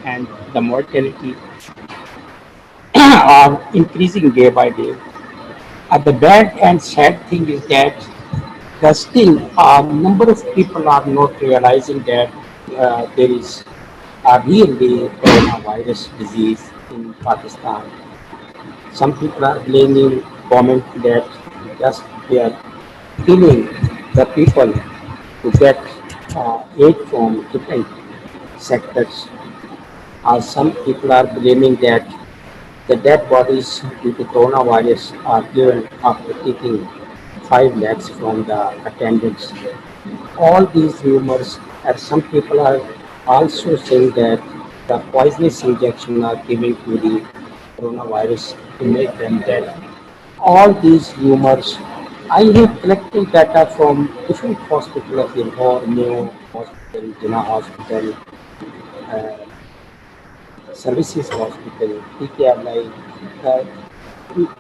and the mortality are increasing day by day. The bad and sad thing is that still a number of people are not realizing that there is a really coronavirus disease in Pakistan. Some people are blaming government that just they are killing the people to get aid from different sectors. Some people are blaming that the dead bodies due to coronavirus are given after taking 5 lakhs from the attendants. All these rumors, and some people are also saying that the poisonous injection are giving to the coronavirus to make them dead. All these rumors, I have collected data from different hospitals of Lahore, Mayo Hospital, Jinnah Hospital, uh, Services Hospital, PKMI. Uh,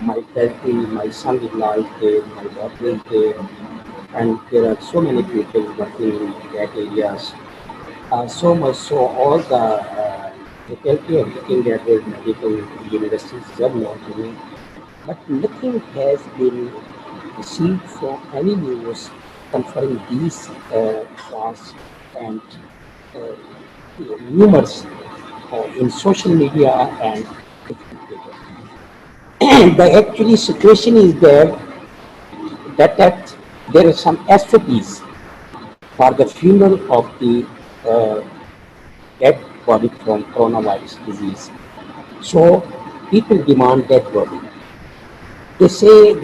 my country, my son-in-law is there, my daughter is there, and there are so many people working in that areas. So much so all the faculty of looking at the medical universities are known to me, but nothing has been received from any news confirming these false and uh, rumors in social media and different places. The actually situation is there that there are some SOPs for the funeral of the uh, dead body from coronavirus disease. So people demand dead body. They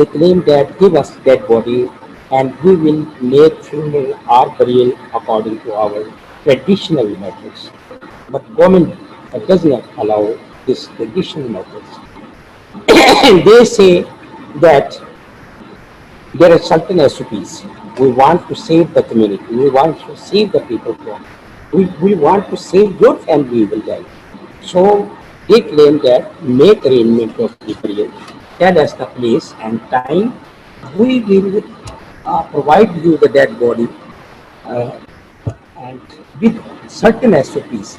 claim that give us dead body and we will make funeral or burial according to our traditional methods. But government does not allow this traditional methods. They say that there are certain SOPs. We want to save the community. We want to save the people from. We want to save your family will die. So they claim that make arrangement of the burial, tell us the place and time. We will provide you the dead body uh, and with certain SOPs.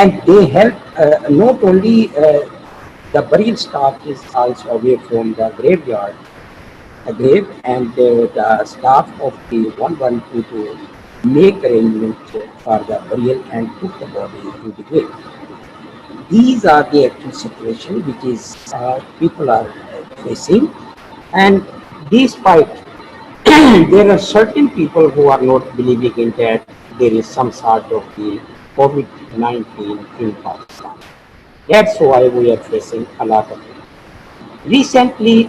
and they help not only the burial staff is also away from the graveyard, a grave, and the staff of the 112 to make arrangements for the burial and put the body into the grave. These are the actual situation which is people are facing, and despite there are certain people who are not believing in that there is some sort of the COVID-19 in Pakistan. That's why we are facing a lot of it. Recently,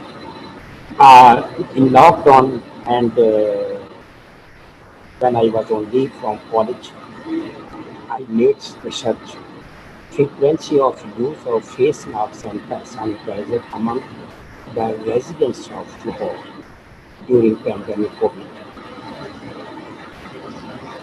in lockdown and when I was on leave from college, I made research frequency of use of face masks and sanitizer among the residents of Lahore during pandemic COVID.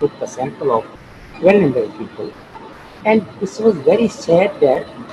took a sample of 1200 people and this was very sad that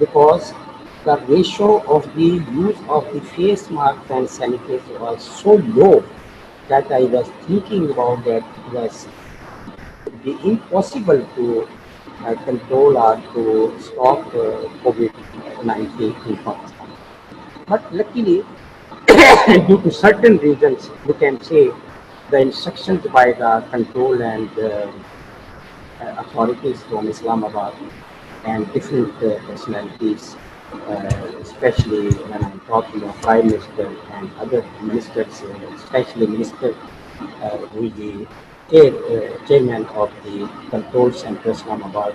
because the ratio of the use of the face mask and sanitizer was so low that I was thinking about that it was be impossible to control or to stop COVID-19 in Pakistan. But luckily, due to certain reasons, we can say the instructions by the control and authorities from Islamabad and different personalities, especially when I'm talking of Prime Minister and other ministers, especially Minister who is the chairman of the control center Islamabad,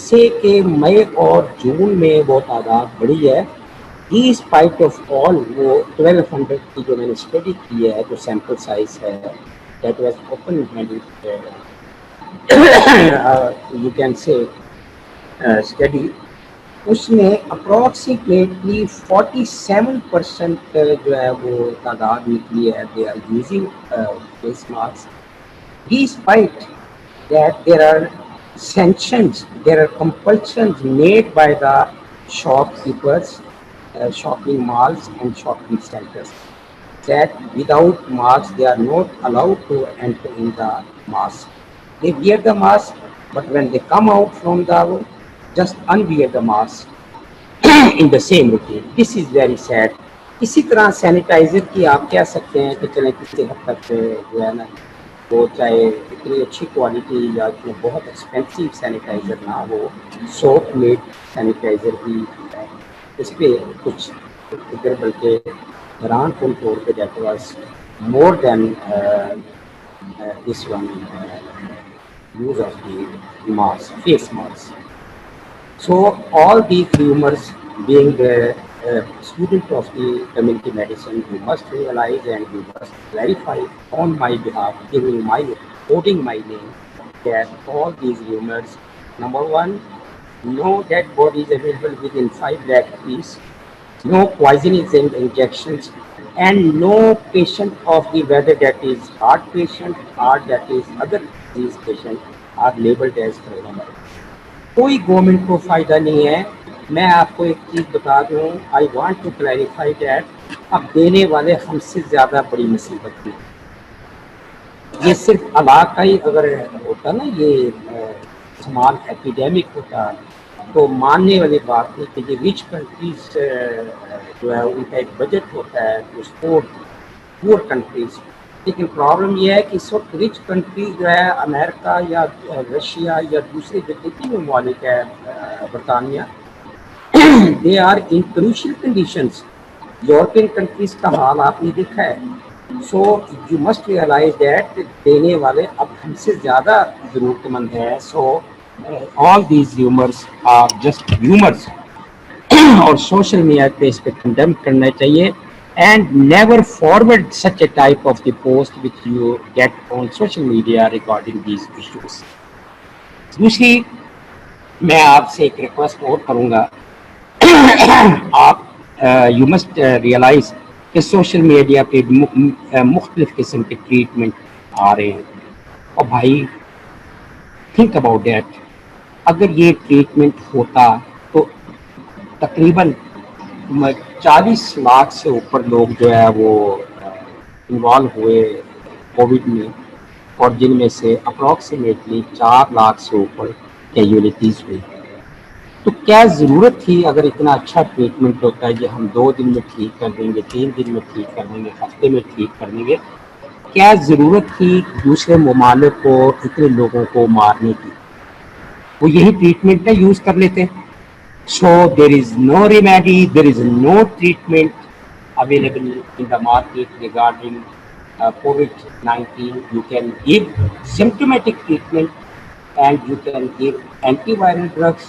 سے کہ مئی اور جون میں وہ تعداد بڑی ہے. Spite of all وہ 1200 کی جو میں نے اسٹڈی کی ہے جو سیمپل سائز ہے that was open handed you can say study, اس میں اپروکسیمیٹلی 47% جو ہے وہ تعداد نکلی ہے they are using face mask. Despite that there are sanctions, there are compulsions made by the shopkeepers, shopping malls and shopping centers, that without mask they are not allowed to enter in the mask. They wear the mask, but when they come out from the just unwear the mask in the same routine. This is very sad. اسی طرح sanitizer کی آپ کہہ سکتے ہیں کہ چلیں کسی حد تک جو ہے نا وہ چاہے اتنی اچھی کوالٹی یا اتنے بہت ایکسپینسو سینیٹائزر نہ ہو, سوپ میڈ سینیٹائزر بھی اس پہ کچھ فکر بلکہ حیران کن طور پہ that was more than this one use of the mask, face mask. So all these rumors, being a student of the community medicine, you must realize and you must clarify on my behalf, quoting my name, that all these rumors, number one, no dead bodies available within 5 lakh rupees, no poisonous injections, and no patient of the whether that is heart patient or that is other disease patient are labeled as coronavirus. کوئی government کو فائدہ نہیں ہے. میں آپ کو ایک چیز بتا دوں, I want to clarify that اب دینے والے ہم سے زیادہ بڑی مصیبت میں. یہ صرف علاقائی اگر ہوتا نا یہ اسمال ایپیڈیمک ہوتا تو ماننے والی بات نہیں کہ یہ ریچ کنٹریز جو ہے ان کا ایک بجٹ ہوتا ہے ٹو سپورٹ پور کنٹریز. لیکن پرابلم یہ ہے کہ اس وقت ریچ کنٹریز جو ہے امریکہ یا رشیا یا دوسرے جو جتنے ممالک ہے برطانیہ, they are in crucial conditions. European countries کا حال آپ نے دیکھا ہے. So you must realise that دینے والے اب ہم سے زیادہ ضرورت مند ہے. So all these rumours are just rumours اور سوشل میڈیا پہ اس پہ کنڈیم کرنا چاہیے. And never forward such a type of the post which you get on social media regarding these issues. دوسری میں آپ سے ایک ریکویسٹ اور کروں گا, آپ یو مسٹ ریئلائز کہ سوشل میڈیا پہ مختلف قسم کے ٹریٹمنٹ آ رہے ہیں, اور بھائی تھنک اباؤٹ دیٹ. اگر یہ ٹریٹمنٹ ہوتا تو تقریباً 40 لاکھ سے اوپر لوگ جو ہے وہ انوالو ہوئے کووڈ میں, اور جن میں سے اپروکسیمیٹلی 4 لاکھ سے اوپر کیجولیٹیز ہوئی. تو کیا ضرورت تھی اگر اتنا اچھا ٹریٹمنٹ ہوتا ہے کہ ہم 2 دن میں ٹھیک کر دیں گے, 3 دن میں ٹھیک کر دیں گے, ہفتے میں ٹھیک کر دیں گے, کیا ضرورت تھی دوسرے ممالک کو اتنے لوگوں کو مارنے کی؟ وہ یہی ٹریٹمنٹ نہ یوز کر لیتے. So there is no remedy, there is no treatment available in the market regarding COVID-19. You can give symptomatic treatment and you can give antiviral drugs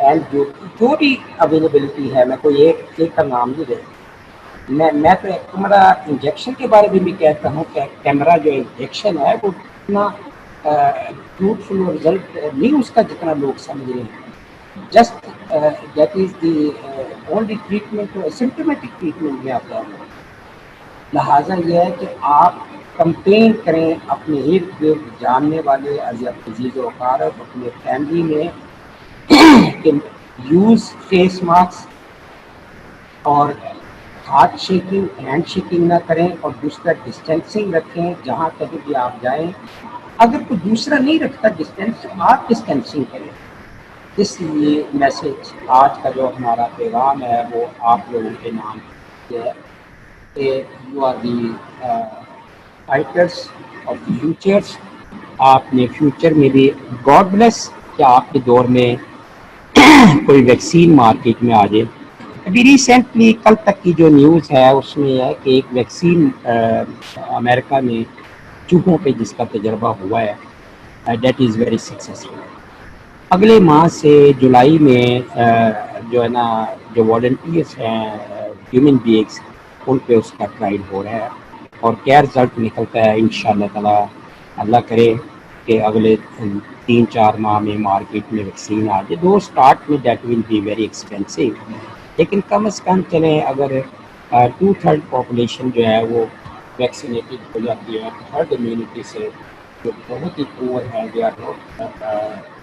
and جو بھی availability ہے, میں کوئی ایک کا نام نہیں دے, میں تو کیمرا انجیکشن کے بارے میں بھی کہتا ہوں کہ کیمرا جو انجیکشن ہے وہ اتنا فروٹفل رزلٹ نہیں اس کا جتنا لوگ سمجھ رہے ہیں. Just that is the only treatment, symptomatic treatment میں آتا ہے. لہٰذا یہ ہے کہ آپ کمپین کریں اپنے ارد گرد جاننے والے عزیز و اقارب اپنے فیملی میں کہ یوز فیس ماسک اور ہاتھ شیکنگ ہینڈ شیکنگ نہ کریں, اور دوسرا ڈسٹینسنگ رکھیں جہاں کہیں بھی آپ جائیں. اگر کوئی دوسرا نہیں رکھتا ڈسٹینس, آپ ڈسٹینسنگ کریں. اس لیے میسج آج کا جو ہمارا پیغام ہے وہ آپ لوگوں کے نام ہے کہ you are the fighters of the futures. آپ نے فیوچر میں بھی گاڈ بلیس کہ آپ کے دور میں کوئی ویکسین مارکیٹ میں آ جائے. ابھی ریسنٹلی کل تک کی جو نیوز ہے اس میں ہے کہ ایک ویکسین امریکہ میں چوہوں پہ جس کا تجربہ ہوا ہے, دیٹ از ویری سکسیسفل. اگلے ماہ سے جولائی میں جو ہے نا جو والنٹیئرس ہیں ہیومن بینگس ان پہ اس کا ٹرائل ہو رہا ہے اور کیا رزلٹ نکلتا ہے انشاءاللہ تعالی اللہ کرے کہ اگلے 3-4 ماہ میں مارکیٹ میں ویکسین آ جائے. دو اسٹارٹ میں that will be very expensive لیکن کم از کم چلیں اگر 2/3 پاپولیشن جو ہے وہ ویکسینیٹڈ ہو جاتی ہے ہرڈ امیونٹی سے جو بہت ہی پور ہیں they are not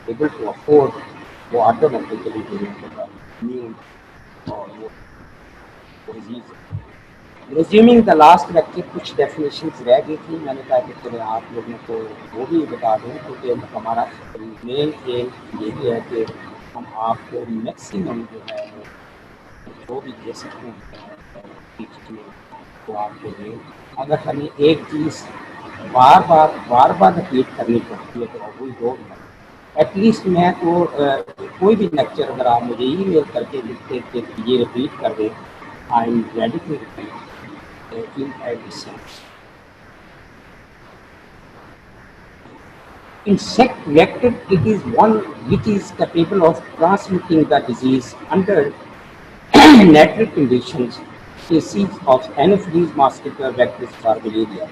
able to afford وہ آٹومیٹیکلی جو ہوگا امیون اور وہ disease. Resuming the last lecture کچھ ڈیفینیشنز رہ گئی تھی میں نے کہا کہ چلے آپ لوگوں کو وہ بھی بتا دوں کیونکہ ہمارا مین ایم یہی ہے کہ ہم آپ کو میکسیمم جو ہے جو بھی دے سکتے ہیں وہ آپ کو دیں. اگر ہمیں ایک چیز بار بار رپیٹ کرنی پڑتی ہے تو وہی دو ایٹ لیسٹ میں تو کوئی بھی لیکچر اگر آپ مجھے ای میل کر کے لکھتے کہ یہ رپیٹ کر دیں I am ready to repeat in every sense. Insect vector, it is one which is capable of transmitting the disease under natural conditions. Species of Anopheles mosquito vectors for malaria.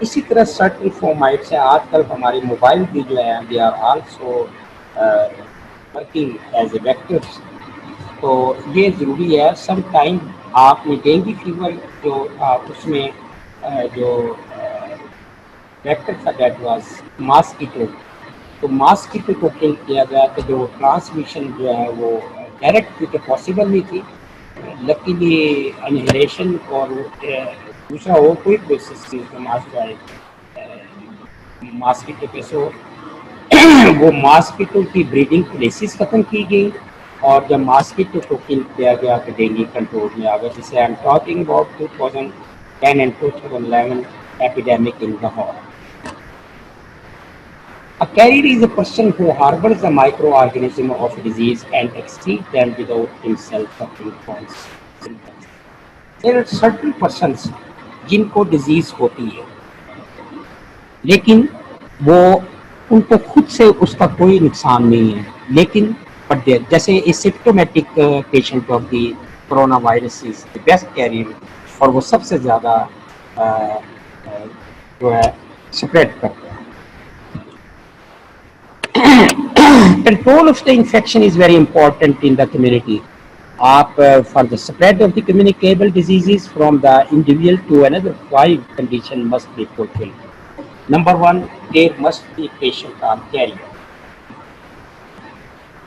اسی طرح certain فومائٹس ہیں آج کل ہمارے mobile بھی جو ہیں they are also working as a vectors. تو یہ ضروری ہے. سم ٹائم آپ نے ڈینگی فیور جو اس میں جو ویکٹر تھا دیٹ واز ماسکیٹو تو ماسکیٹو کو کل کیا گیا تو جو ٹرانسمیشن جو ہے وہ ڈائریکٹ کیونکہ پاسبل نہیں تھی لکیلی انہیریشن اور دوسرا اور کوئی پروسیس تھی ماسکیٹو کے سو وہ ماسکیٹو کی بریڈنگ پلیسز ختم کی گئی اور جب ماسکیٹو کو کل کیا گیا تو ڈینگی کنٹرول میں آ گیا جسے I am talking about 2010 and 2011 epidemic in Lahore. A carrier is a person who harbors a microorganism of disease and excretes them without himself suffering from symptoms. There are certain persons جن کو disease ہوتی ہے لیکن وہ ان کو خود سے اس کا کوئی نقصان نہیں ہے لیکن جیسے asymptomatic patient of the corona virus is the best carrier اور وہ سب سے زیادہ جو ہے اسپریڈ کرتا ہے. Control of the infection is very important in the community. For the spread of the communicable diseases from the individual to another, 5 conditions must be fulfilled. Number 1, there must be patient or carrier.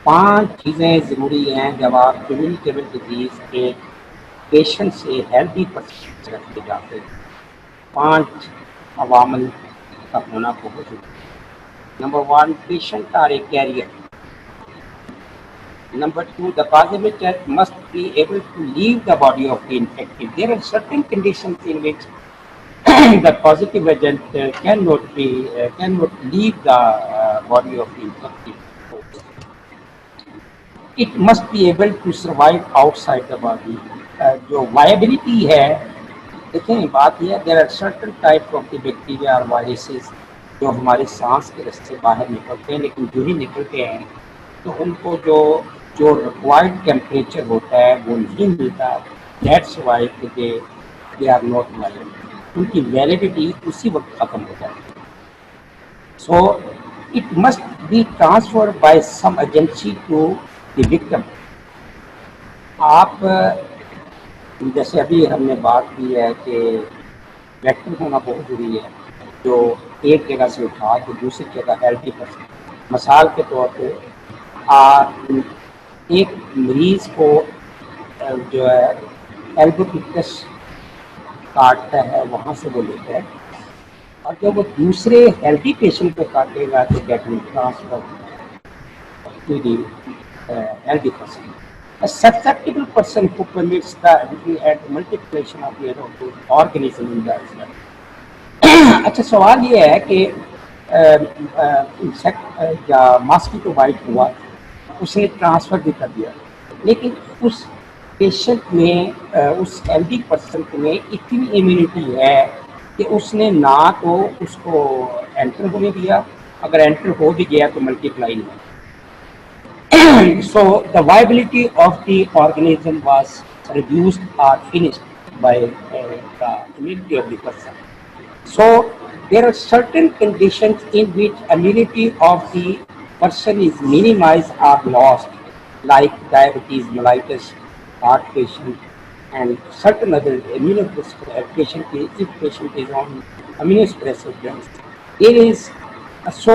5 چیزیں ضروری ہیں جب آپ communicable disease کے patient سے healthy person سے رکھتے جاتے ہیں. 5 عوامل کا ہونا بہت ضروری ہے. Number 1, patient or a carrier. Number 2, the positive must be able to leave the body of the infected. There are certain conditions in which the positive agent cannot leave the body of the infected. It must be able to survive outside the body. جو viability ہے دیکھیں بات یہ ہے there are certain types of the bacteria or viruses جو ہمارے سانس کے راستے باہر نکلتے ہیں لیکن جو ہی نکلتے ہیں تو ان کو جو ریکوائرڈ ٹیمپریچر ہوتا ہے وہ نہیں ملتا. That's why they are not valid. ان کی ویلیڈیٹی اسی وقت ختم ہو جاتی ہے. So it must be transfer by some agency to the victim. آپ جیسے ابھی ہم نے بات کی ہے کہ ویکٹر ہونا بہت ضروری ہے جو ایک جگہ سے اٹھا کے دوسری جگہ ہیلدی پرسن. مثال کے طور پہ ایک مریض کو جو ہے ایلبوپکٹس کاٹتا ہے وہاں سے وہ لیتا ہے اور جب وہ دوسرے ہیلدی پیشنٹ کو کاٹے گا تو that will transfer to the healthy person. A susceptible person who permits the multiplication of the organism in the cell. اچھا سوال یہ ہے کہ انسیکٹ یا ماسکیٹو بائٹ ہوا اسے ٹرانسفر بھی کر دیا لیکن اس پیشنٹ میں اس ہیلدی پرسن میں اتنی امیونٹی ہے کہ اس نے نہ تو اس کو انٹر ہونے دیا اگر انٹر ہو بھی گیا تو ملٹیپلائی نہیں. So the viability of the organism was reduced or finished by the immunity of the person. So there are certain conditions in which immunity of the person is minimized or lost, like diabetes mellitus, heart patient, and certain other immunosuppressive patient. If patient is on immunosuppressive drugs, there is so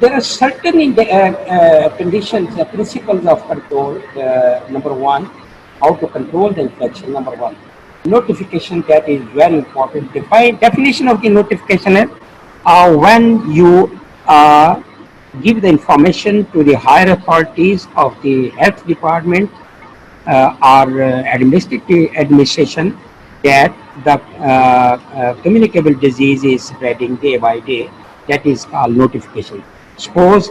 There are certain conditions, principles of control. Number one, how to control the infection. Number one, notification, that is very important. Definition of the notification is when you give the information to the higher authorities of the health department or administration that the communicable disease is spreading day by day. That is called notification. Suppose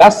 10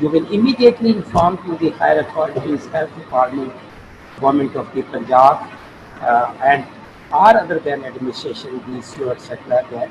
you will immediately inform to the higher authorities, health department, government of the Punjab, and or other than administration, DCO, etc. that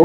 2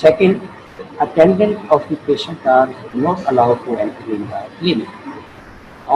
Second, attendant of the patient are not allowed to enter in the clinic.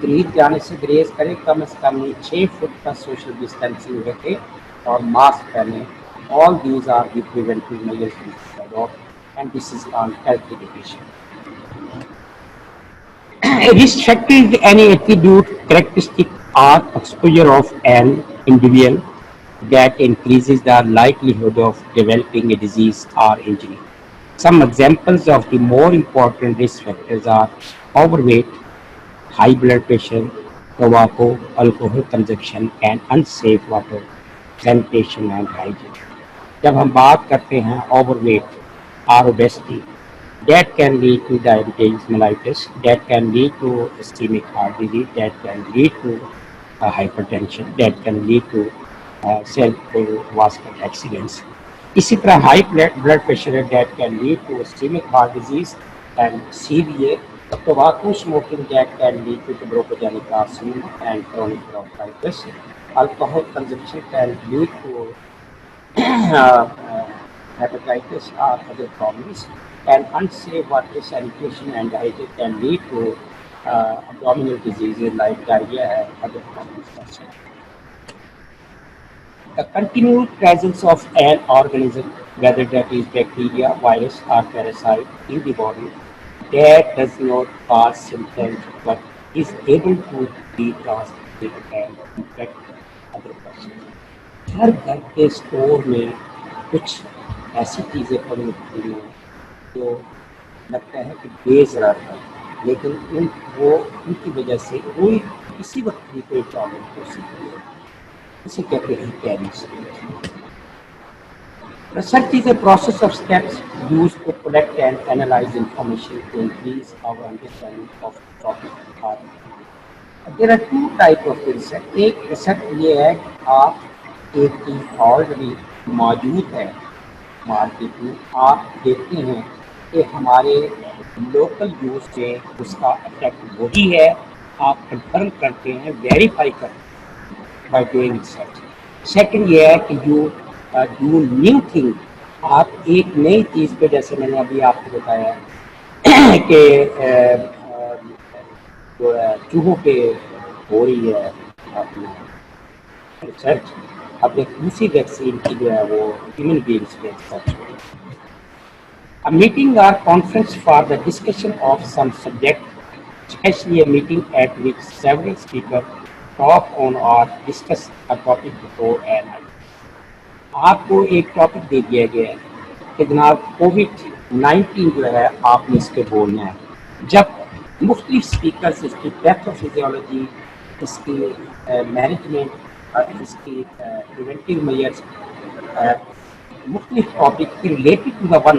قریب جانے سے گریز کریں، کم از کم 6 fit کا social distancing رکھیں اور mask پہنیں. All these are the preventive measures we should adopt, and this is called health education. Risk factor is any attribute, characteristic, or exposure of an individual that increases the likelihood of developing a disease or injury. Some examples of the more important risk factors are overweight, high blood pressure, tobacco, alcohol consumption, and unsafe water, sanitation and hygiene. جب ہم بات کرتے ہیں over weight اور obesity, that can lead to diabetes mellitus, that can lead to ischemic heart disease, that can lead to hypertension, that can lead to cerebrovascular accidents. اسی طرح high blood pressure ہے that can lead to ischemic heart disease and CVA. Tobacco smoking that can lead to bronchogenic carcinoma and chronic bronchitis. Alcohol consumption can lead to hepatitis or other problems, and unsafe water sanitation and hygiene can lead to abdominal diseases like diarrhea and other problems. The continued presence of an organism, whether that is bacteria, virus, or parasite in the body, that does not cause symptoms but is able to be transmitted and infect other persons. ہر گھر کے store میں کچھ ایسی چیزیں پڑی ہوتی ہیں جو لگتا ہے کہ بے ضرر ہے، لیکن ان کی وجہ سے کوئی کسی وقت بھی کوئی پرابلم ہو سکتی ہے. اسے کہتے ہیں carries. Research is a process of steps used to collect and analyze information to increase our understanding of the topic. There are two types of research. ایک ریسرچ یہ ہے کہ آپ ایک چیز آلریڈی موجود ہے مارکیٹ میں، آپ دیکھتے ہیں کہ ہمارے لوکل یوز سے اس کا افیکٹ وہی ہے، آپ کنفرم کرتے ہیں، ویریفائی کرتے ہیں بائی ڈوئنگ ریسرچ. سیکنڈ یہ ہے کہ یو ڈو نیو تھنگ. آپ ایک نئی چیز پہ، جیسے میں نے ابھی آپ کو بتایا کہ جو ہے چوہوں پہ ہو رہی ہے اپنی ریسرچ، اب ایک دوسری ویکسین کی جو ہے وہ ہیومن بینگس پہ ریسرچ ہو رہی ہے. A meeting or conference for the discussion of some subject, especially a meeting at which several speakers talk on or discuss a topic before an item. آپ کو ایک ٹاپک دے دیا گیا ہے کہ جناب کووڈ-19 جو ہے آپ نے اس کے بولنا ہے. جب مختلف اسپیکرس اس کی پیتھوفیزیولوجی، اس کی مینجمنٹ اور اس کی پریونٹیو میئرس، مختلف ٹاپک کی ریلیٹڈ ٹو دا ون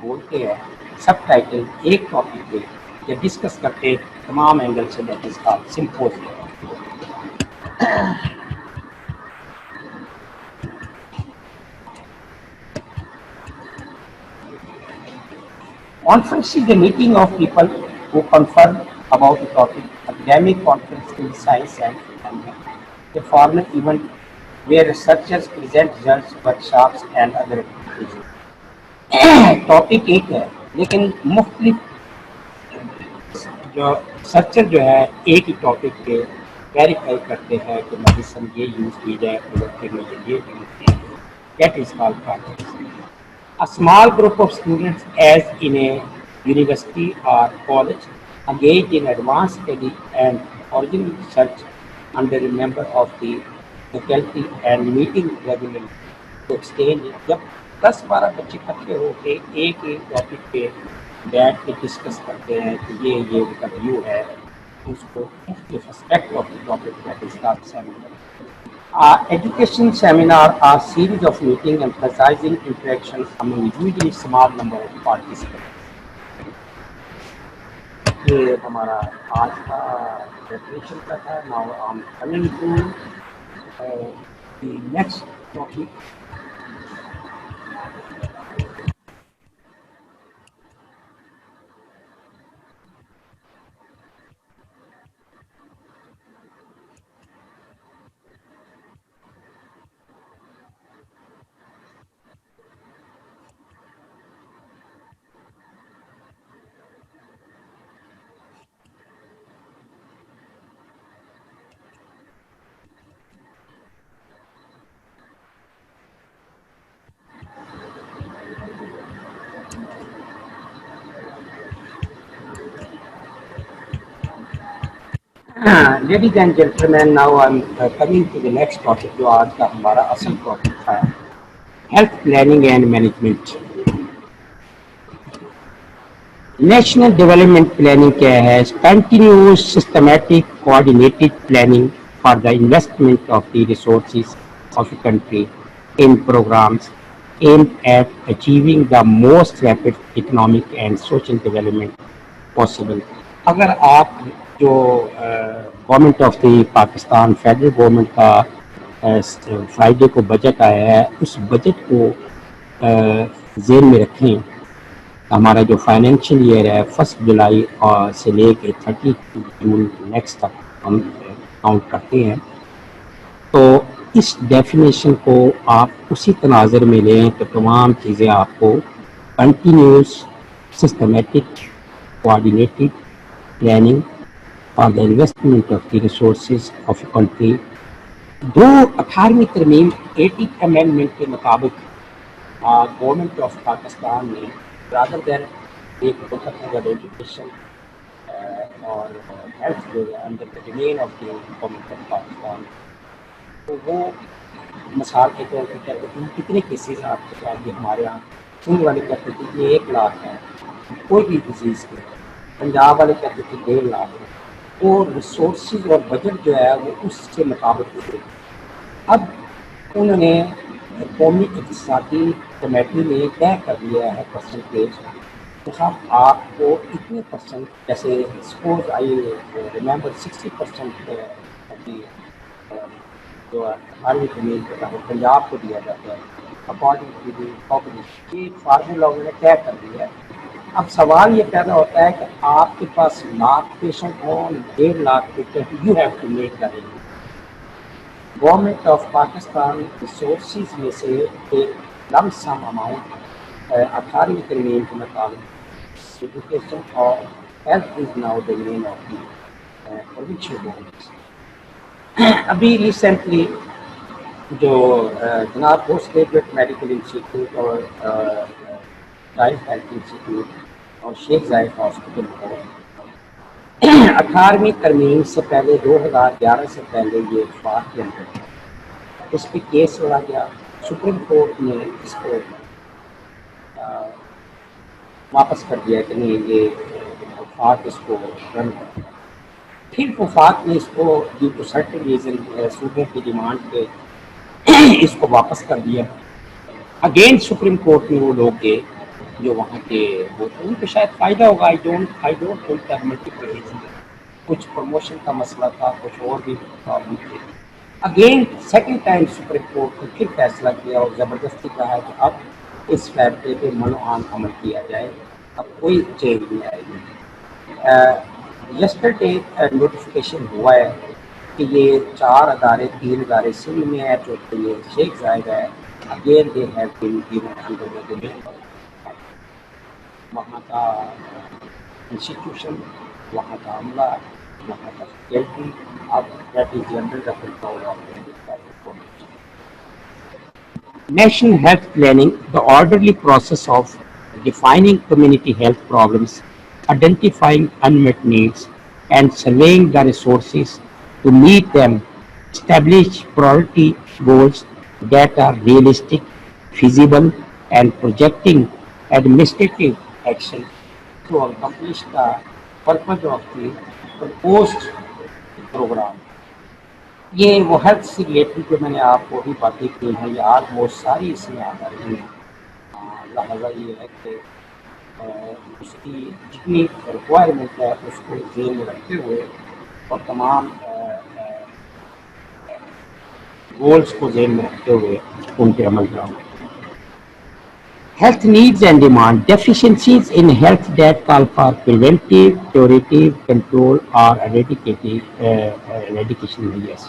بولتے ہیں، سب ٹائٹل ایک ٹاپک پہ یا ڈسکس کرتے تمام اینگل سے، that is called symposium. Conference is a meeting of people who confer about a topic. Academic conference in science and environment. A formal event where researchers present results, workshops and other activities. Topic ایک ہے لیکن مختلف جو researcher جو ہے ایک ہی topic پہ verify کرتے ہیں کہ میڈیسن یہ یوز کی جائے، پروڈکٹ میں یہ یوز کی جائے. That is called conference. A small group of students, as in a university or college, engage in advanced study and original research under a member of the faculty and meeting regularly to exchange. جب 10-12 بچے اکٹھے ہو کے ایک topic پہ بیٹھ کے discuss کرتے ہیں کہ یہ ان کا ویو ہے، اس کو مختلف اسپیکٹ آف دی ٹاپک کا discuss seminar. Education seminar are series of meetings emphasizing interaction among usually small number of participants. یہ ہمارا آج کا پریپریشن کا تھا. Now I'm coming to the next topic. Ladies and gentleman now coming to the next topic جو آج کا ہمارا اصل ٹاپک تھا health planning and management. National development planning کیا ہے؟ Continuous systematic coordinated planning for the investment of the resources of a country in programs aimed at achieving the most rapid economic and social development possible. اگر آپ جو government of the Pakistan federal government کا Friday کو budget آیا ہے اس budget کو ذہن میں رکھیں. ہمارا جو فائنینشیل ایئر ہے 1 جولائی سے لے کے 30 جون نیکسٹ تک ہم کاؤنٹ کرتے ہیں, تو اس ڈیفینیشن کو آپ اسی تناظر میں لیں تو تمام چیزیں آپ کو continuous systematic coordinated planning for the investment of the resources of a country. 18ویں ترمیم 18th امینڈمنٹ کے مطابق گورنمنٹ آف پاکستان نے رادر دین ایک ایجوکیشن اور ہیلتھ جو ہے under the domain of the government of Pakistan, تو وہ مثال کے طور پہ کہتے ہیں کتنے کیسز آپ کے پاس یہ ہمارے یہاں سندھ والے کہتے تھے کہ 1 لاکھ ہے کوئی بھی ڈیزیز کے, پنجاب والے کہتے تھے 1.5 لاکھ ہے, اور ریسورسز اور بجٹ جو ہے وہ اس کے مطابق ہوتے. اب انہوں نے قومی اقتصادی کمیٹی نے طے کر دیا ہے پرسنٹیج کہ صاحب آپ کو اتنے پرسنٹ, جیسے سپوز آئی ریمبر 60% جو ہماری زمین پہ وہ پنجاب کو دیا جاتا ہے اکارڈنگ ٹو دی پاپولیشن. یہ فارمولا انہوں نے طے کر دیا ہے. اب سوال یہ پیدا ہوتا ہے کہ آپ کے پاس لاکھ پیشنٹ ہوں 1.5 lakh patient, you have to make the rate. Government of Pakistan resources میں سے ایک لم سم اماؤنٹ 18ویں ترمیم کے مطابق ایجوکیشن اور health is now the main of the provincial governments. ابھی ریسنٹلی جو جناب پوسٹ گریجویٹ میڈیکل انسٹیٹیوٹ اور ہیلتھ انسٹیٹیوٹ اور شیخ زاید ہاسپٹل کو 18ویں ترمیم سے پہلے 2011 سے پہلے یہ وفاق کے اندر اس پہ کیس لڑا گیا. سپریم کورٹ نے اس کو واپس کر دیا کہ نہیں یہ وفاق اس کو رن کر. پھر وفاق نے اس کو ڈیو ٹو سرٹن ریزن صوبوں کی ڈیمانڈ پہ اس کو واپس کر دیا. اگین سپریم کورٹ میں وہ لوگ گئے جو وہاں کے ہوتے ان کو شاید فائدہ ہوگا. I don't think multiple reason, کچھ پروموشن کا مسئلہ تھا, کچھ اور بھی پرابلم تھے. Again second time supreme court نے پھر فیصلہ کیا اور زبردستی کہا کہ اب اس فیصلے پہ منوعان عمل کیا جائے, اب کوئی چینج نہیں آئے گی. یسٹرڈے نوٹیفیکیشن ہوا ہے کہ یہ 3 ادارے سندھ میں ہے, جو کہ یہ شیخ زاید ہے. Again they have been given under the domain وہاں کا انسٹیٹیوشن, وہاں کا عملہ, وہاں کا فیکلٹی, اب that is under the control of national health planning, the orderly process of defining community health problems, identifying unmet needs, and surveying the resources to meet them, establish priority goals that are realistic, feasible, and projecting administrative action to accomplish the purpose of the proposed program. یہ وہ health سے related جو میں نے آپ کو بھی باتیں کی ہیں یہ آلموسٹ ساری اس میں آ رہی ہیں. لہٰذا یہ ہے کہ اس کی جتنی ریکوائرمنٹ ہے اس کو ذہن میں رکھتے ہوئے اور تمام گولس کو ذہن میں رکھتے ہوئے ان کے عمل کروں. Health needs and demand. Deficiencies in health that call for preventive, curative, control or eradication measures.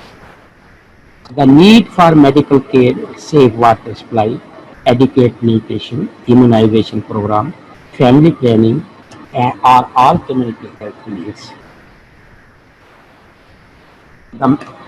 The need for medical care, safe water supply, adequate nutrition, immunization program, family planning are all community health needs. The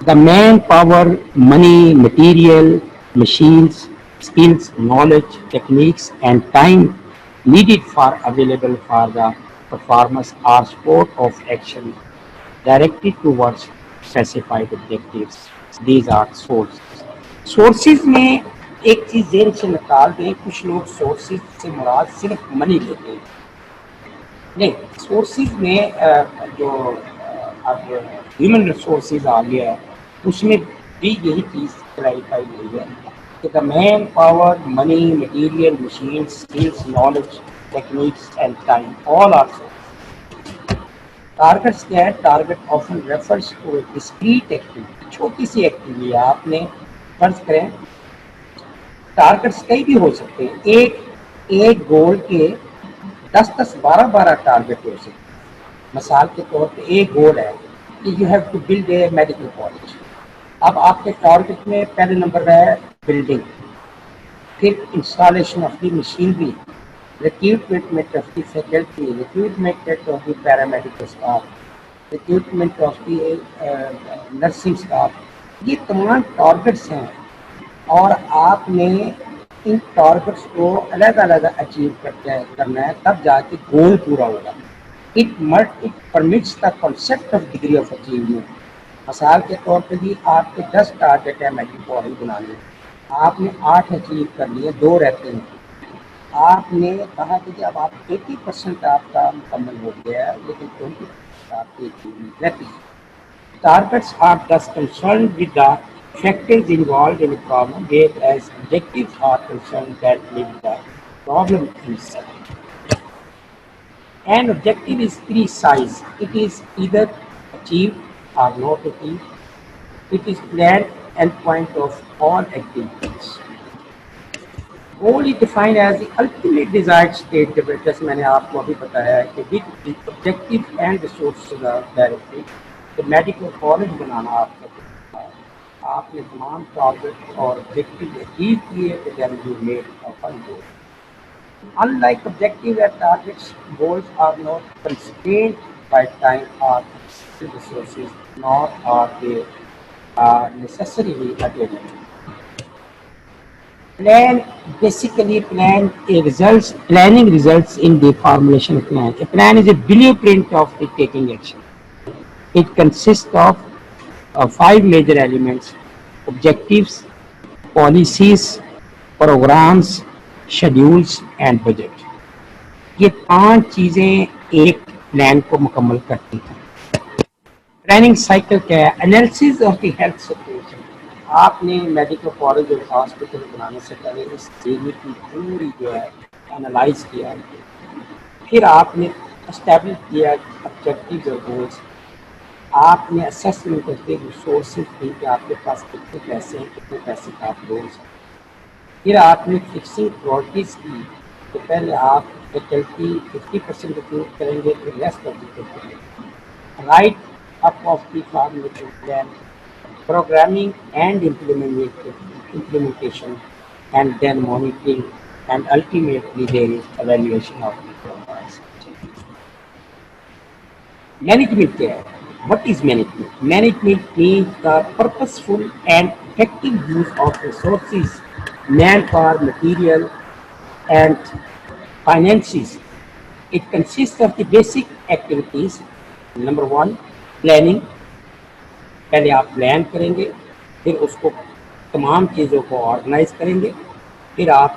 The manpower, money, material, machines, skills, knowledge, techniques, and time needed for available for the performance or sport of action directed towards specified objectives. These are sources. Sources میں ایک چیز ذہن سے نکال دیں، کچھ لوگ sources سے مراد صرف منی لیتے ہیں. نہیں، سورسز میں جو اب ہیومن ریسورسز آ گیا ہے اس میں بھی یہی چیز کلیریفائی ہوئی ہے کہ the man power money material machine skills knowledge techniques and time all are sources. Targets کیا ہے؟ Target often refers to a discrete activity, چھوٹی سی ایکٹیویٹی. آپ نے فرض کریں ٹارگیٹس کئی بھی ہو سکتے ہیں، ایک گول کے 10 10 12 12 ٹارگیٹ ہو سکتے ہیں. مثال کے طور پہ ایک گول ہے کہ you have to build a medical college. اب آپ کے ٹارگیٹ میں پہلے نمبر ہے بلڈنگ، پھر installation of the machinery, recruitment of the faculty, recruitment of the paramedical staff, recruitment of the nursing staff. یہ تمام ٹارگیٹس ہیں اور آپ نے ان ٹارگیٹس کو علیحدہ علیحدہ اچیو کرنا ہے، تب جا کے گول پورا ہوگا. It permits the concept of degree of achievement. مثال کے طور پہ بھی آپ کے 10 ٹارگیٹ ہے میٹرک بنانے، آپ نے 8 اچیو کر لیے، 2 رہتے ہیں. آپ نے کہا کہ اب آپ 80% آپ کا مکمل ہو گیا ہے لیکن 20% آپ کی اچیومنٹ رہتی ہے. Targets are thus concerned with the factors involved in a problem, whereas objectives are concerned that with the problem itself. An objective is precise. It is either achieved or not achieved. It is planned endpoint of all activities. Goal is defined as the ultimate desired state. جیسے میں نے آپ کو ابھی بتایا ہے کہ with the objective and resources are directed. تو میڈیکل کالج بنانا آپ کا ہے، آپ نے تمام ٹارگیٹ اور آبجیکٹو اچیو کیے تو then you made a fun goal. Unlike objective and targets, goals are not constrained by time or resources, nor are they necessarily attainable. Planning results in the formulation of plan. A plan is a blueprint of the taking action. It consists of 5 major elements: objectives, policies, programs, schedules and budget. یہ 5 چیزیں ایک plan کو مکمل کرتی ہیں. Planning cycle کیا ہے؟ Analysis of the health situation. آپ نے میڈیکل کالج اور ہاسپٹل بنانے سے پہلے اس ایریا کی پوری جو ہے انالائز کیا، پھر آپ نے اسٹیبلش کیا آبجیکٹیوز اور گولس. آپ نے اسیسمنٹ کرتے ریسورسز کی کہ آپ کے پاس کتنے پیسے ہیں، کتنے پیسے کا آپ گولس ہیں. پھر آپ نے فکسنگ پرائرٹیز کی کہ پہلے آپ فیکلٹی 50% ریکروٹ کریں گے، پھر rest of the faculty. Right up of the formatting plan, programming and implementation, and then monitoring, and ultimately there is evaluation of the progress. Management kya hai? What is management? Management means the purposeful and effective use of resources, manpower, material, and finances. It consists of the basic activities. Number 1, planning. پہلے آپ plan کریں گے، پھر اس کو تمام چیزوں کو organise کریں گے، پھر آپ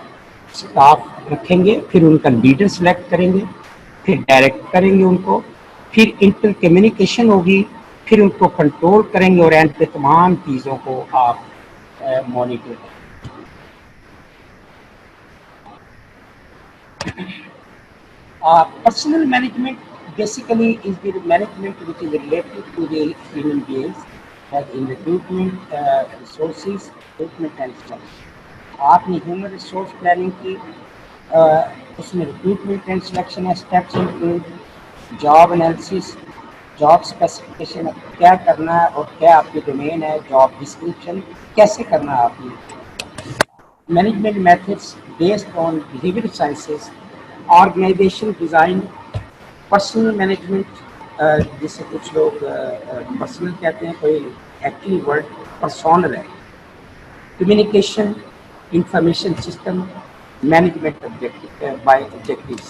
اسٹاف رکھیں گے، پھر ان کا لیڈر سلیکٹ کریں گے، پھر ڈائریکٹ کریں گے ان کو، پھر انٹر کمیونیکیشن ہوگی، پھر ان کو کنٹرول کریں گے اور اینڈ پہ تمام چیزوں کو آپ مانیٹر کریں. Personal management basically is the management which is related to the human beings, as in recruitment, resources, recruitment and selection. آپ نے ہیومن ریسورس پلاننگ کی، اس میں ریکروٹمنٹ اینڈ سلیکشن ہے، steps include job analysis, job specification کیا کرنا ہے اور کیا آپ کی ڈومین ہے، جاب ڈسکرپشن کیسے کرنا ہے آپ نے، management methods based on behaviour sciences, organization design, personnel management جسے کچھ لوگ پرسنل کہتے ہیں، کوئی ایکچولی ورڈ پرسونل ہے، communication, information system, management by objectives.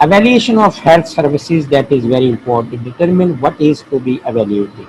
evaluation of health services that is very important, determine what is to be evaluated।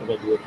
evaluate,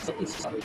satisfied।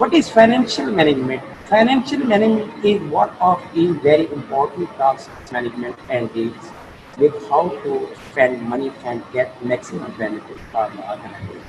What is financial management? Financial management is one of the very important tasks management and deals with how to spend money and get maximum benefit for the organization।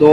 2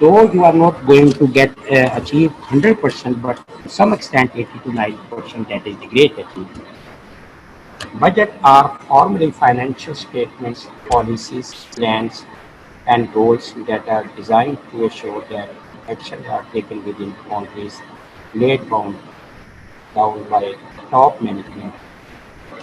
though you are not going to get achieve 100%, but to some extent 80 to 90% that is the great achievement। Budget are formally financial statements, policies, plans, and goals that are designed to assure that actions are taken within boundaries laid down by top management।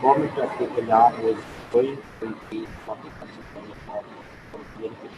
government of the Punjab was going to be 40%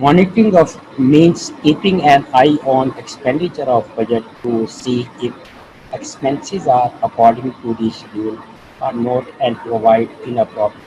Monitoring of means keeping an eye on expenditure of budget to see if expenses are according to the schedule or not and to avoid inappropriate.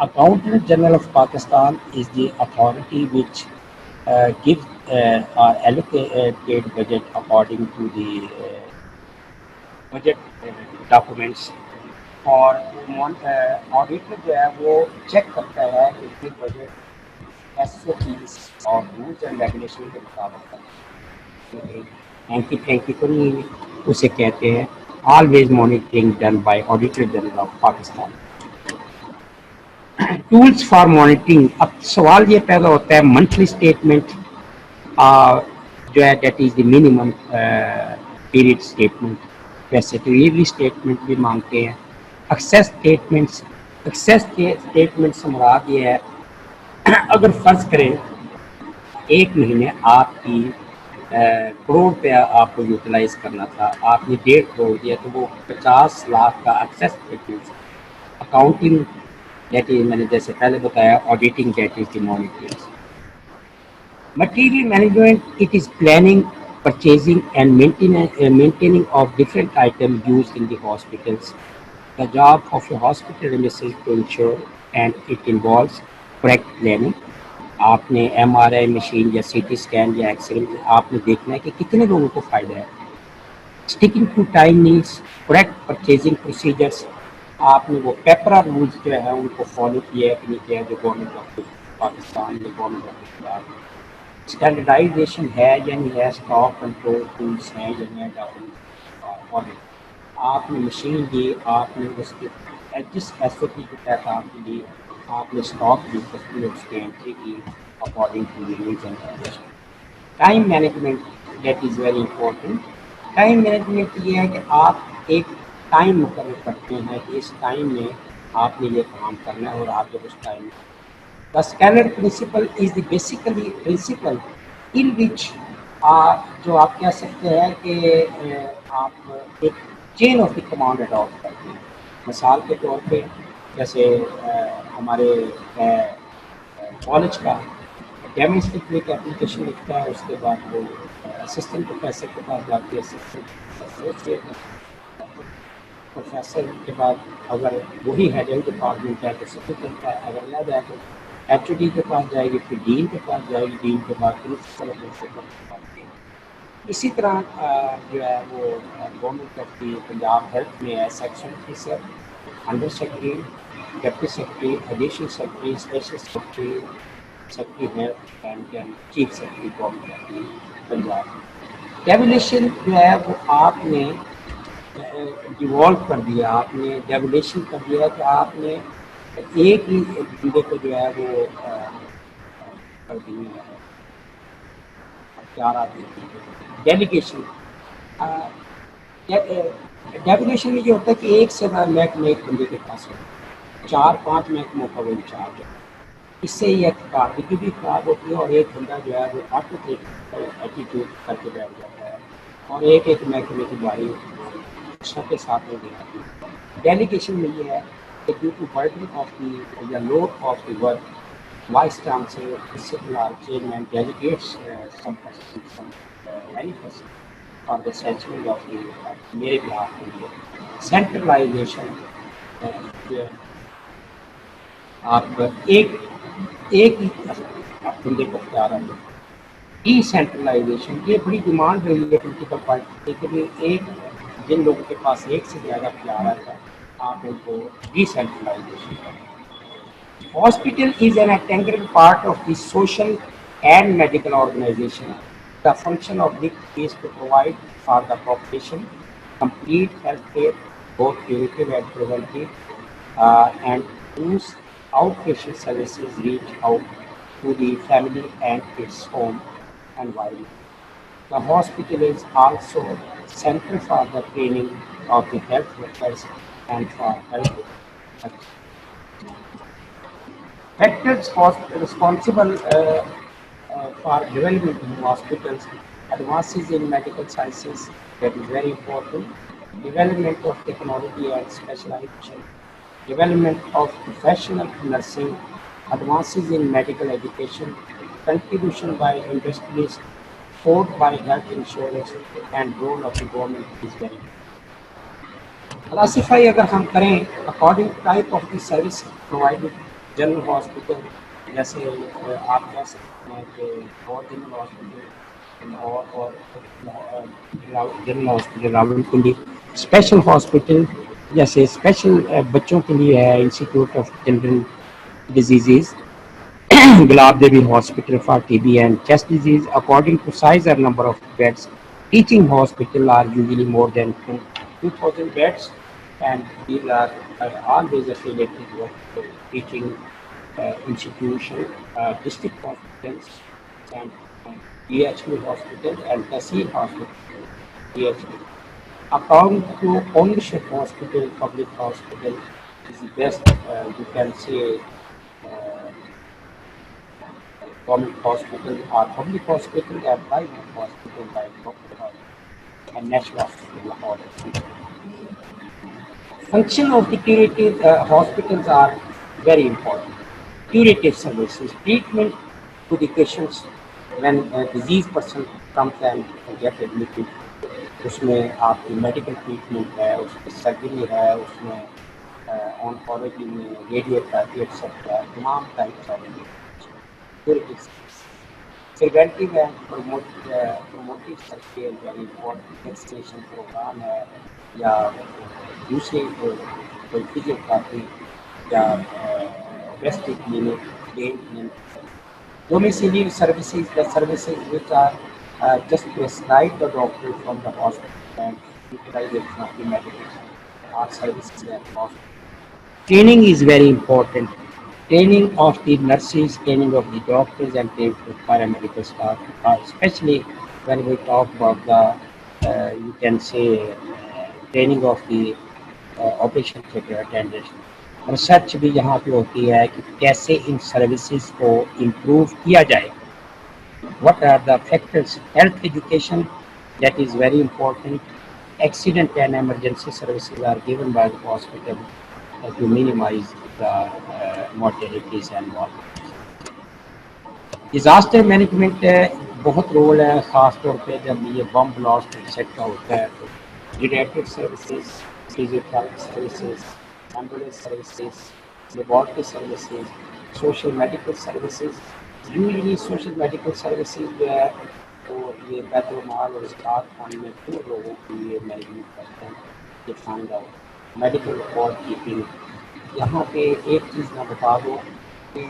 Accountant General of Pakistan is the authority which gives or allocate budget according to the budget documents. اور auditor جو ہے وہ check کرتا ہے کہ budget S O Ps اور rules and regulation کے مطابق اینٹی کو نہیں اسے کہتے ہیں always monitoring done by auditor general of Pakistan. Tools for monitoring. اب سوال یہ پیدا ہوتا ہے منتھلی اسٹیٹمنٹ جو ہے that is the minimum period statement. ویسے تو ایئرلی اسٹیٹمنٹ بھی مانگتے ہیں. Access statements. ایکسیس اسٹیٹمنٹ سے مراد یہ ہے اگر فرض کریں ایک مہینے آپ کی کروڑ روپیہ آپ کو یوٹیلائز کرنا تھا, آپ نے 1.5 کروڑ دیا تو وہ 50 لاکھ کا access statement. Accounting that is میں نے جیسے پہلے بتایا auditing that is the monitoring. Material management it is planning purchasing and maintaining of different items used in the hospitals. The job of a hospital premises to ensure and it involves correct planning. آپ نے M R I machine یا C T scan یا X ray آپ نے دیکھنا ہے کہ کتنے لوگوں کو فائدہ ہے. Sticking to time needs, correct purchasing procedures. آپ نے وہ پیپرا رولز جو ہے ان کو فالو کیا ہے کہ نہیں کیا ہے جو گورنمنٹ آف پاکستان یا گورنمنٹ آف گجرات. اسٹینڈرڈائزیشن ہے یا نہیں ہے, اسٹاک کنٹرول ٹولس ہیں یا نہیں ہے. آپ نے مشین دی, آپ نے اس کے جس ایس او پی کے تحت آپ نے دی, آپ نے اسٹاک کی اس کی انٹری کی according to the rules and regulation. Time management that is very important. Time management یہ ہے کہ آپ ایک ٹائم مقرر کرتے ہیں کہ اس ٹائم میں آپ نے یہ کام کرنا ہے اور آپ جب اس ٹائم میں. The standard principle is the basically principle in which جو آپ کہہ سکتے ہیں کہ آپ ایک chain of the command adopt کرتے ہیں. مثال کے طور پہ جیسے ہمارے کالج کا ڈیمونسٹریٹری ایک اپلیکیشن لکھتا ہے, اس کے بعد وہ اسسٹنٹ پروفیسر کے پاس جاتی ہے, پروفیسر کے بعد اگر وہی ہیڈ ڈپارٹمنٹ ہے تو سب کرتا ہے, اگر نہ جائے تو ایچ او ڈی کے پاس جائے گی, پھر ڈین کے پاس جائے گی, ڈین کے بعد پرنسپل. اسی طرح جو ہے وہ government of the Punjab health میں ہے section officer, under secretary, deputy secretary, additional secretary, special secretary, secretary health and chief secretary government of the Punjab. Devolution جو ہے وہ آپ نے ڈیوالو کر دیا, آپ نے ڈیولیشن کر دیا کہ آپ نے ایک ہی بندے کو جو ہے وہ کر دی ہے 4 آدمی. ڈیلیگیشن. ڈیلیگیشن میں یہ ہوتا ہے کہ ایک سے محکمہ ایک بندے کے پاس ہے, 4-5 محکموں کا وہ انچارج ہے. اس سے یہ کارکردگی بھی خراب ہوتی ہے اور ایک بندہ جو ہے وہ ایٹیٹیوڈ کر کے بیٹھ جاتا ہے اور ایک محکمے کی باری سب کے ساتھ نہیں دے جاتی. ڈیلیگیشن میں یہ ہے کہ due to burden of the یا load of the work, vice chancellor, principal chairman delegates some any person for the سیچمنٹ آف دی میرے بہاف کے لیے. سینٹرلائزیشن, آپ ایک ہی بندے کو اختیار ہے. ڈی سینٹرلائزیشن یہ بڑی ڈیمانڈ رہی ہے پولیٹیکل پارٹی کے لیے, ایک جن لوگوں کے پاس ایک سے زیادہ اختیار آتا ہے آپ ان کو ڈی سینٹرلائزیشن کریں. Hospital is an integral part of the social and medical organization. The function of which is to provide for the population complete health care, both curative and preventive, and whose outpatient services reach out to the family and its home environment. The hospital is also center for the training of the health workers and for health factors responsible for development in hospitals, advances in medical sciences, that is very important. development of technology and specialization, development of professional nursing, advances in medical education, contribution by industries, support by health insurance, and role of the government is very important. Classify اگر ہم کریں according to type of the service provided, general hospital جیسے آپ کہہ سکتے ہیں کہ اور جنرل ہاسپٹل اور general hospital Rawalpindi, special hospital جیسے اسپیشل بچوں کے لیے ہے institute of children diseases, Gulab Devi Hospital for TB and chest disease. According to size or number of beds, teaching hospital are usually more than 2,000 beds, and these are always affiliated with teaching institution, district hospitals, and DHQ hospital and Tehsil hospital. DHQ. According to ownership hospital, public hospital is the best. You can say. Government hospital or public hospital and private hospital like Dr. Hospital and National Hospital Lahore. Function of the curative hospitals are very important. Curative services, treatment to the patients when a diseased person comes and get admitted. اس میں آپ کی medical treatment ہے، اس میں surgery ہے، اس میں oncology میں radio therapy etcetera تمام types of preventive and promotive circle یعنی ویکسینیشن پروگرام ہے یا دوسرے کوئی فزیوتھراپی یا best clinic day clinic. Domiciliary services, the services which are just prescribed the doctor from the hospital and utilization of the medication or services at hospital. Training is very important. Training of the nurses, training of the doctors, and training of the paramedical staff, especially when we talk about the, you can say, training of the operation theatre attendants. Research بھی یہاں پہ ہوتی ہے کہ کیسے ان services کو improve کیا جائے. What are the factors. Health education that is very important. Accident and emergency services are given by the hospital to minimise the mortalities and mortalities. Disaster management بہت رول ہے، خاص طور پہ جب یہ بم بلاسٹ ایٹسیٹرا ہوتا ہے تو related services, physiotherapy services, ambulance services, laboratory services, social medical services. Usually social medical services جو ہے تو یہ بیت المال اور زکوٰۃ خانے میں کن لوگوں کے لیے مینجمنٹ کرتے ہیں. یہ find out medical record keeping. یہاں پہ ایک چیز میں بتا دوں کہ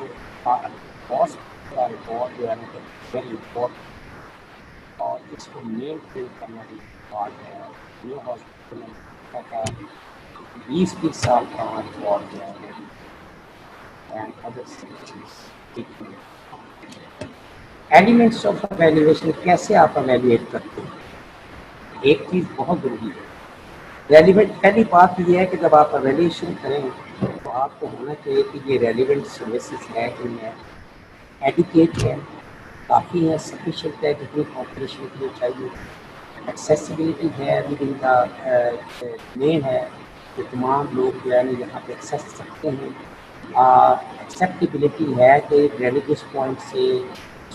ہاسپٹل کا ریکارڈ جو ہے نا ویری امپورٹنٹ، اور اس کو مین فیل کرنا بھی بات ہے. نیو ہاسپٹل میں کا 20 سال کا ریکارڈ جو ہے and other elements of evaluation. کیسے آپ ایویلیویٹ کرتے ہیں؟ ایک چیز بہت ضروری ہے ریلیونٹ. پہلی بات یہ ہے کہ جب آپ ایویلیویشن کریں تو آپ کو ہونا چاہیے کہ یہ ریلیونٹ سروسز ہے کہ نہیں ہے، ایڈوکیٹ ہے، کافی ہے، سفیشینٹ ہے جتنی پاپولیشن کے لیے چاہیے، ایکسیسیبلٹی ہے ود ان دا مین ہے کہ تمام لوگ جو ہے نا یہاں پہ ایکسیس کر سکتے ہیں. ایکسیپٹیبلٹی ہے کہ ریلیجس پوائنٹ سے،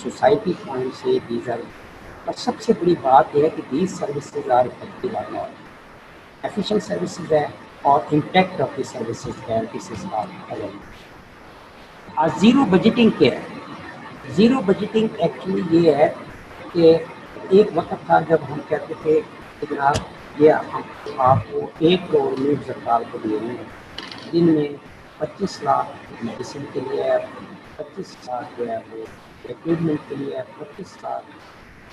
سوسائٹی پوائنٹ سے دیز آر. اور سب سے بڑی بات یہ ہے کہ these services are effective or not efficient services ہے اور امپیکٹ آف دی سروسز ہے. دس از آل. زیرو بجٹنگ کیا ہے؟ زیرو بجٹنگ ایکچولی یہ ہے کہ ایک وقت تھا جب ہم کہتے تھے کہ جناب یہ ہم آپ کو 1 کروڑ نیٹ سرکار کو دے رہے ہیں، جن میں 25 لاکھ میڈیسن کے لیے ہے، 25 لاکھ جو ہے وہ اکوپمنٹ کے لیے ہے، 25 لاکھ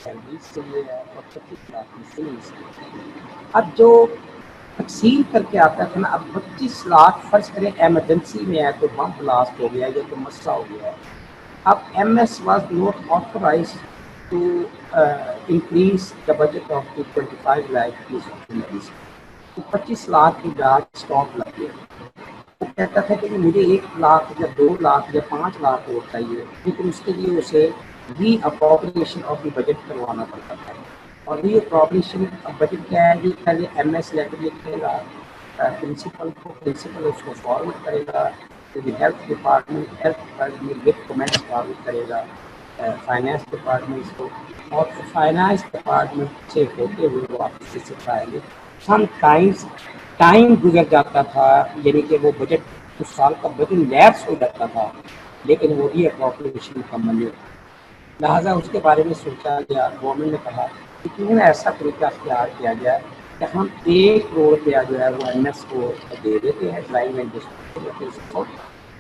سیلریز کے لیے ہے اور 25 لاکھ مسلمس کے لیے. اب جو تقسیم کر کے آتا تھا نا، اب 25 لاکھ فرض کریں ایمرجنسی میں ہے تو بم بلاسٹ ہو گیا یا تو مسئلہ ہو گیا ہے. اب M S was not authorize to increase the budget of the 25 lakh medicine. تو 25 لاکھ کی جانچ اسٹاک لگ گیا. وہ کہتا تھا کہ مجھے 1 لاکھ یا 2 لاکھ یا 5 لاکھ اور چاہیے، لیکن اس کے لیے اسے ری اپروپریشن آف دی بجٹ کروانا پڑتا تھا. اور یہ اپریشن بجٹ کیا ہے، یہ پہلے ایم ایس لیٹر لکھے گا پرنسپل کو، پرنسپل اس کو فارورڈ کرے گا health department, health department with comments forward کرے گا فائنانس ڈپارٹمنٹ کو، اور فائنانس ڈپارٹمنٹ سے ہوتے ہوئے وہ آپ سے پائیں گے. سم ٹائمس ٹائم گزر جاتا تھا، یعنی کہ وہ بجٹ اس سال کا بجٹ لیپس ہو جاتا تھا، لیکن وہ ری اپروپریشن مکمل نہیں ہوتا. لہٰذا اس کے بارے میں سوچا گیا، گورنمنٹ نے کہا کہ کیوں نہ ایسا طریقہ اختیار کیا جائے کہ ہم 1 کروڑ جو ہے وہ ایم ایس کو دے دیتے ہیں ڈرائنگ اینڈ ڈسپوزل،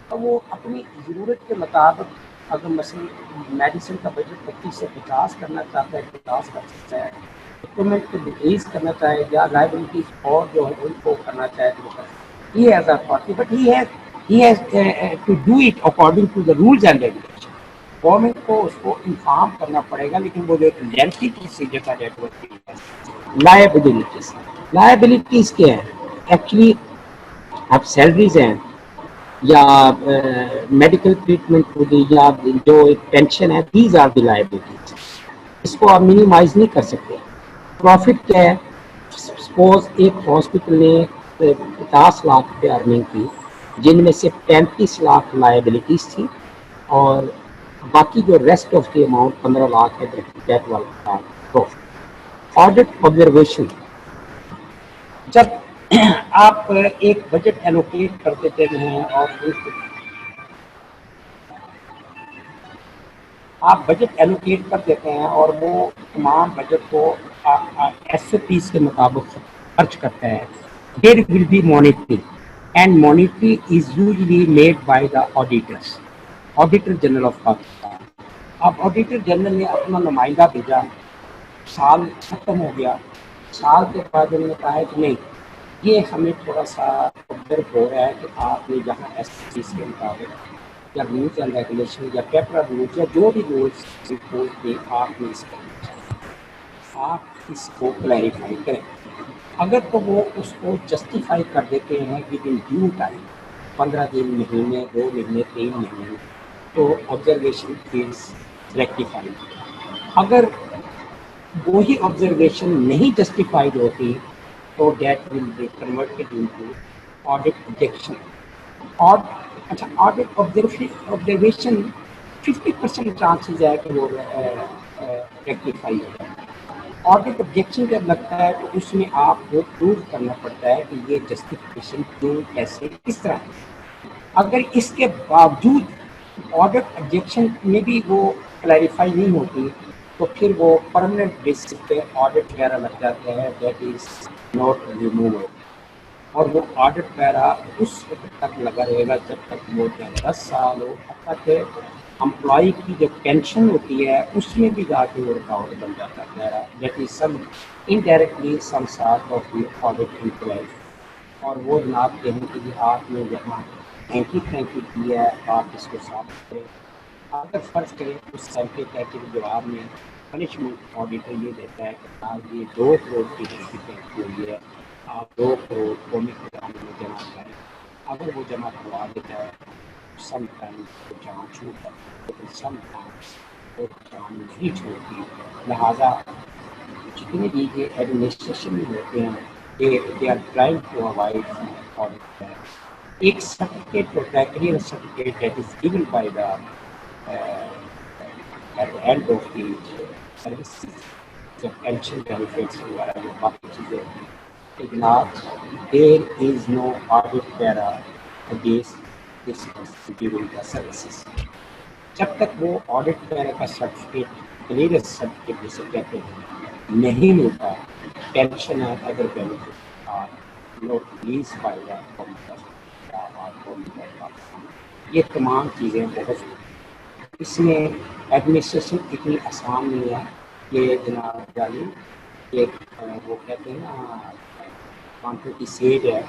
اور وہ اپنی ضرورت کے مطابق اگر مثلا میڈیسن کا بجٹ 25 سے 50 کرنا چاہتا ہے 50 کر سکتا ہے، اکوپمنٹ کو ڈکریز کرنا چاہے یا لائبلٹیز اور جو ہے ان کو کرنا چاہے تو وہ کر سکتا ہے. یہ is a but he has to do it according to the rules and regulation. Government کو اس کو انفارم کرنا پڑے گا، لیکن وہ جو لینتھی پروسیجر کا نیٹورک لائبلٹیز. لائبلٹیز کیا ہے ایکچولی؟ اب سیلریز ہیں یا میڈیکل ٹریٹمنٹ ہوگی یا جو ایک پینشن ہے، دیز آر دی لائبلٹیز. اس کو آپ منیمائز نہیں کر سکتے. پروفٹ کیا ہے؟ سپوز ایک ہاسپٹل نے 50 لاکھ روپے ارننگ کی، جن میں سے 35 لاکھ لائبلٹیز تھی اور باقی جو rest of the amount 15 lakh ہے دیٹ والا پروفٹ. آڈٹ آبزرویشن، جب آپ ایک بجٹ ایلوکیٹ کر دیتے ہیں اور آپ بجٹ ایلوکیٹ کر دیتے ہیں اور وہ تمام بجٹ کو ایس او پیز کے مطابق خرچ کرتا ہے، there will be monetary and monetary is usually made by the auditors, auditor general of Pakistan. اب آڈیٹر جنرل نے اپنا نمائندہ بھیجا، سال ختم ہو گیا، سال کے بعد انہوں نے کہا ہے کہ نہیں، یہ ہمیں تھوڑا سا آبزرو ہو رہا ہے کہ آپ نے جہاں ایس چیز کے مطابق یا رولس اینڈ ریگولیشن یا پیپر رولس یا جو بھی رولس رپورٹ کے آپ نے اس کا آپ اس کو کلیریفائی کریں. اگر تو وہ اس کو جسٹیفائی کر دیتے ہیں ود ان ڈیو ٹائم، 15 دن، مہینے، 2 مہینے، 3 مہینے، تو آبزرویشن از ریکٹیفائی. اگر وہی آبزرویشن نہیں جسٹیفائڈ ہوتی تو that will be converted into audit objection. اور اچھا، آڈٹ آبزرویشن 50% چانسز ہے کہ وہ ریکٹیفائی ہو جائے. آڈٹ آبجیکشن جب لگتا ہے تو اس میں آپ کو پروو کرنا پڑتا ہے کہ یہ جسٹیفیکیشن کیوں، کیسے، کس طرح. اگر اس کے باوجود آڈٹ آبجیکشن میں بھی وہ کلیریفائی نہیں ہوتی تو پھر وہ پرماننٹ بیسس پہ آڈٹ وغیرہ لگ جاتے ہیں، دیٹ از ناٹ ریموویبل. اور وہ آڈٹ وغیرہ اس وقت تک لگا رہے گا جب تک وہ 10 سال ہو. حتیٰ کہ امپلائی کی جو پینشن ہوتی ہے اس میں بھی جا کے وہ رکاوٹ بن جاتا ہے، that is some indirectly some sort of the audit imply. اور وہ جناب کہیں کہ آپ نے جہاں اینٹی تھینکی کی ہے آپ اس کو صاف کریں. اگر فرض کریں اس سینٹی تھینکی کے جواب میں پنشمنٹ آڈیٹر یہ دیتا ہے کہ آپ یہ 2 کروڑ کی اینٹی تھینکی ہوئی ہے، آپ 2 کروڑ قومی خزانے میں جمع کریں. اگر وہ جمع کروا دیتا ہے سم ٹائم وہ جانچ چھوٹ ہے، لیکن سم ٹائم وہ جان نہیں چھوڑتی. لہٰذا جتنے بھی یہ ایڈمنسٹریشن میں ہوتے ہیں they are trying to avoid audit. ایک سرٹیفکیٹ ہوتا ہے، clear certificate that is given by the at the end of the service, جو پینشن بینیفٹس وغیرہ جو باقی چیزیں ہوتی ہیں کہ جناب دیر از نو آڈٹ وغیرہ against this during the services. جب تک وہ آڈٹ وغیرہ کا سرٹیفکیٹ، کلیئر سرٹیفکیٹ جسے کہتے ہیں، نہیں ملتا، پینشن ہے other benefit are not release by the یہ تمام چیزیں بہت، اس میں ایڈمنسٹریشن اتنی آسان نہیں ہے کہ جناب جانی ایک وہ کہتے ہیں نا کانٹوں کی سیج ہے،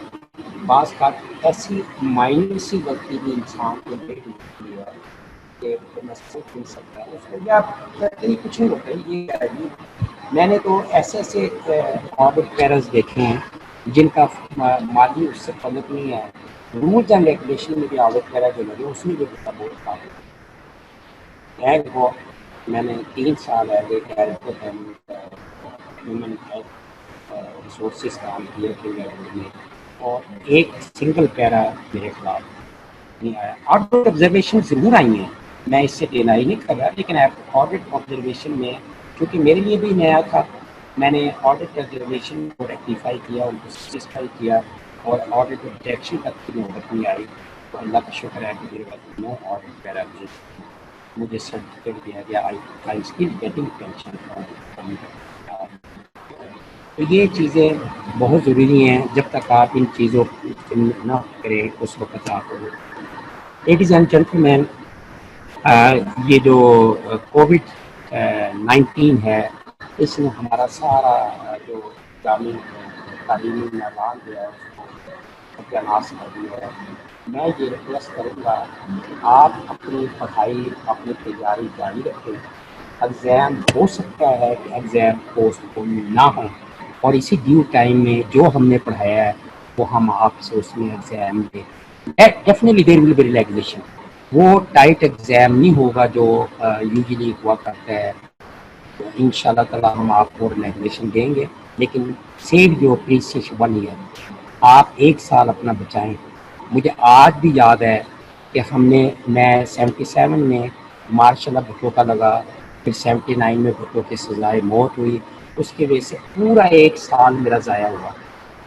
بعض کا ایسی مائنر سی غلطی بھی انسان کو نہیں ہوتی ہے کہ میں سوچ نہیں سکتا اس کو، یا کچھ نہیں ہوتا یہ ہے. میں نے تو ایسے ایسے آڈٹ پیرز دیکھے ہیں جن کا مالی اس سے تعلق نہیں ہے، رولز اینڈ ریگولیشن میں بھی آڈٹ وغیرہ جو لگے اس میں بھی بہت کافی ہے. وہ میں نے 3 سال as a director human resources کا کلیئر کیا میں، اور ایک سنگل پیرا میرے خلاف نہیں آیا. آڈٹ آبزرویشن ضرور آئی ہیں، میں اس سے ڈینائی نہیں کر رہا، لیکن آڈٹ آبزرویشن میں کیونکہ میرے لیے بھی نیا تھا، میں نے آڈٹ آبزرویشن کو ریکٹیفائی کیا، ان کو سیٹسفائی کیا، اور آڈٹ ڈائریکشن تک کی نوبت نہیں آئی. تو اللہ کا شکر ہے کہ میرے پاس نو آڈٹ پیرا مجھے سرٹیفکیٹ دیا گیا. I still getting pension. تو یہ چیزیں بہت ضروری ہیں، جب تک آپ ان چیزوں کو نہ کریں اس وقت آپ. لیڈیز اینڈ جینٹل مین، یہ جو کووڈ 19 ہے، اس نے ہمارا سارا جو تعلیمی نظام جو ہے اس کو ستیہ ناش کر دیا ہے. میں یہ ریکویسٹ کروں گا آپ اپنی پڑھائی اپنی تیاری جاری رکھیں. ایگزام ہو سکتا ہے کہ ایگزام پوسٹ پون نہ ہوں، اور اسی ڈیو ٹائم میں جو ہم نے پڑھایا ہے وہ ہم آپ سے اس میں ایگزام دیں. Definitely there will be relaxation. وہ ٹائٹ ایگزام نہیں ہوگا جو یوزلی ہوا کرتا ہے. ان شاء اللہ تعالیٰ ہم آپ کو ریلیکسیشن دیں گے، لیکن سیو جو پریسیس 1 ایئر آپ 1 سال اپنا بچائیں. مجھے آج بھی یاد ہے کہ میں 77 میں مارشل بھٹو کا لگا، پھر 79 میں بھٹو کی سزائے موت ہوئی. اس کی وجہ سے پورا 1 سال میرا ضائع ہوا.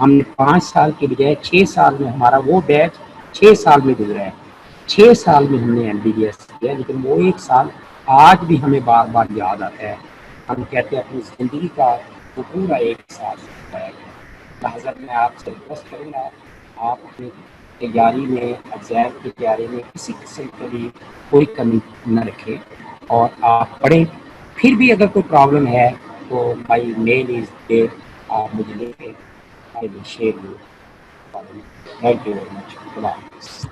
ہم نے 5 سال کے بجائے 6 سال میں ہمارا وہ بیچ 6 سال میں گزرا ہے. 6 سال میں ہم نے MBBS کیا، لیکن وہ 1 سال آج بھی ہمیں بار بار یاد آتا ہے. ہم کہتے ہیں اپنی زندگی کا وہ پورا 1 سال ہے. لہٰذا میں آپ سے ریکویسٹ کروں گا آپ اپنی تیاری میں، ایگزام کی تیاری میں کسی قسم کی بھی کوئی کمی نہ رکھیں اور آپ پڑھیں. پھر بھی اگر کوئی پرابلم ہے تو مائی میل از دیر، آپ مجھے لکھیں. I will share you. Thank you very much. خدا حافظ.